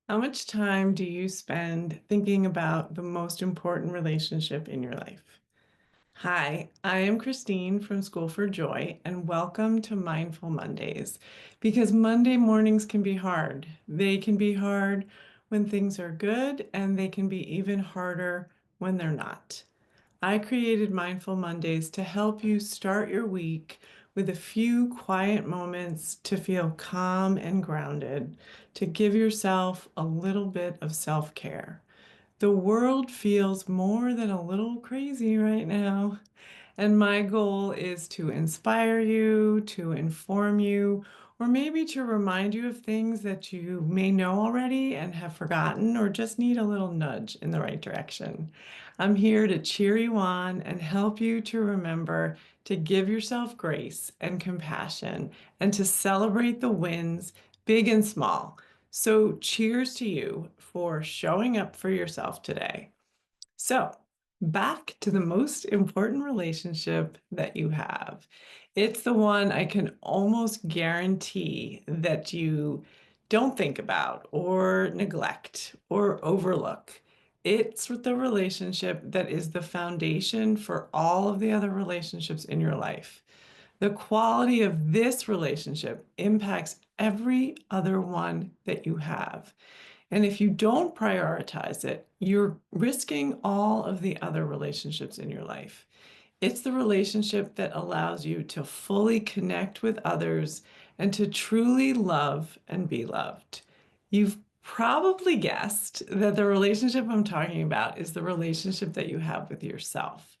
How much time do you spend thinking about the most important relationship in your life? Hi, I am Christine from School for Joy, and welcome to Mindful Mondays. Because Monday mornings can be hard. They can be hard when things are good, and they can be even harder when they're not. I created Mindful Mondays to help you start your week with a few quiet moments to feel calm and grounded, to give yourself a little bit of self-care. The world feels more than a little crazy right now. And my goal is to inspire you, to inform you, or maybe to remind you of things that you may know already and have forgotten, or just need a little nudge in the right direction. I'm here to cheer you on and help you to remember to give yourself grace and compassion and to celebrate the wins, big and small. So, cheers to you for showing up for yourself today. So, back to the most important relationship that you have. It's the one I can almost guarantee that you don't think about or neglect or overlook. It's the relationship that is the foundation for all of the other relationships in your life. The quality of this relationship impacts every other one that you have. And if you don't prioritize it, you're risking all of the other relationships in your life. It's the relationship that allows you to fully connect with others and to truly love and be loved. You've probably guessed that the relationship I'm talking about is the relationship that you have with yourself.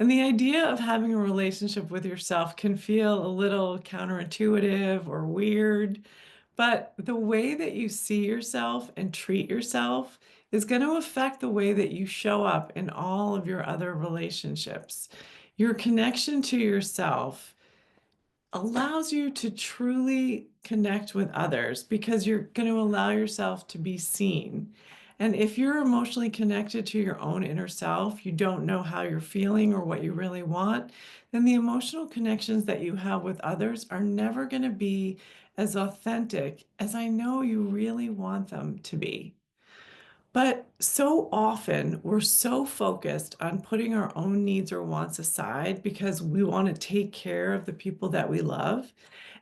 And the idea of having a relationship with yourself can feel a little counterintuitive or weird, but the way that you see yourself and treat yourself is going to affect the way that you show up in all of your other relationships. Your connection to yourself allows you to truly connect with others because you're going to allow yourself to be seen. And if you're emotionally connected to your own inner self, you don't know how you're feeling or what you really want, then the emotional connections that you have with others are never going to be as authentic as I know you really want them to be. But so often we're so focused on putting our own needs or wants aside because we want to take care of the people that we love.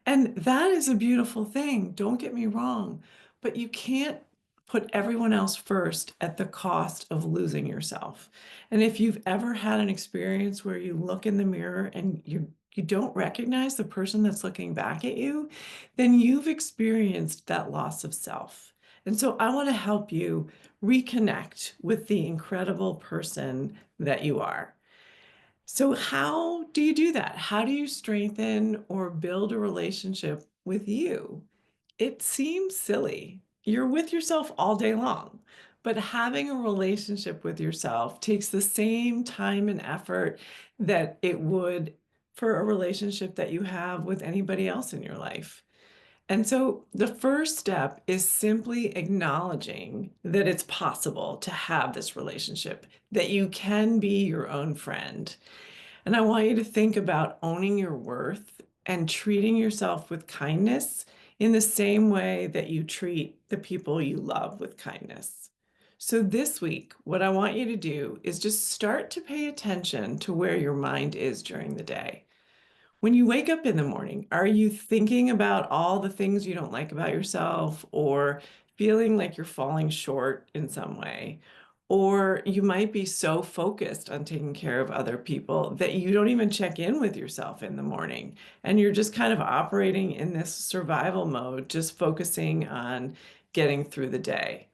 And that is a beautiful thing. Don't get me wrong. But you can't put everyone else first at the cost of losing yourself. And if you've ever had an experience where you look in the mirror and you don't recognize the person that's looking back at you, then you've experienced that loss of self. And so I want to help you reconnect with the incredible person that you are. So, how do you do that? How do you strengthen or build a relationship with you? It seems silly. You're with yourself all day long, but having a relationship with yourself takes the same time and effort that it would for a relationship that you have with anybody else in your life. And so the first step is simply acknowledging that it's possible to have this relationship, that you can be your own friend. And I want you to think about owning your worth and treating yourself with kindness in the same way that you treat the people you love with kindness. So this week, what I want you to do is just start to pay attention to where your mind is during the day. When you wake up in the morning, are you thinking about all the things you don't like about yourself or feeling like you're falling short in some way? Or you might be so focused on taking care of other people that you don't even check in with yourself in the morning. And you're just kind of operating in this survival mode, just focusing on getting through the day.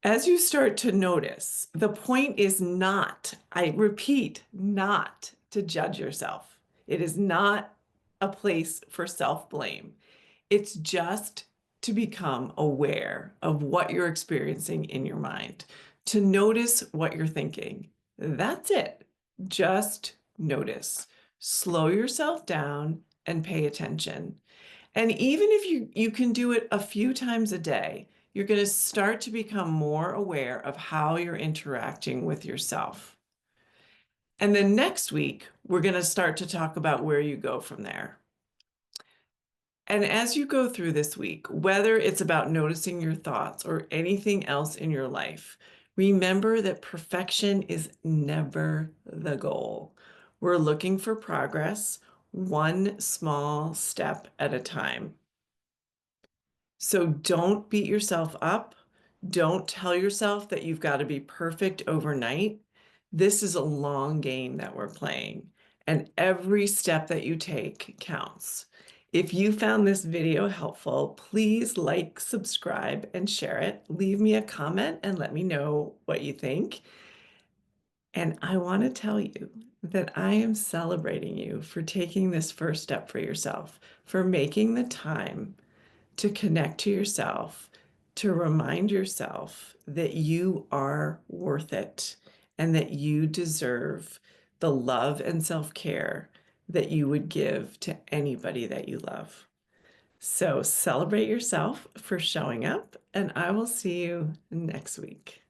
As you start to notice, the point is not, I repeat, not to judge yourself. It is not a place for self-blame. It's just to become aware of what you're experiencing in your mind, to notice what you're thinking. That's it. Just notice. Slow yourself down and pay attention. And even if you can do it a few times a day, you're going to start to become more aware of how you're interacting with yourself. And then next week, we're going to start to talk about where you go from there. And as you go through this week, whether it's about noticing your thoughts or anything else in your life, remember that perfection is never the goal. We're looking for progress, one small step at a time. So don't beat yourself up. Don't tell yourself that you've got to be perfect overnight. This is a long game that we're playing, and every step that you take counts. If you found this video helpful, please like, subscribe, and share it. Leave me a comment and let me know what you think. And I want to tell you that I am celebrating you for taking this first step for yourself, for making the time to connect to yourself, to remind yourself that you are worth it and that you deserve the love and self-care that you would give to anybody that you love. So celebrate yourself for showing up, and I will see you next week.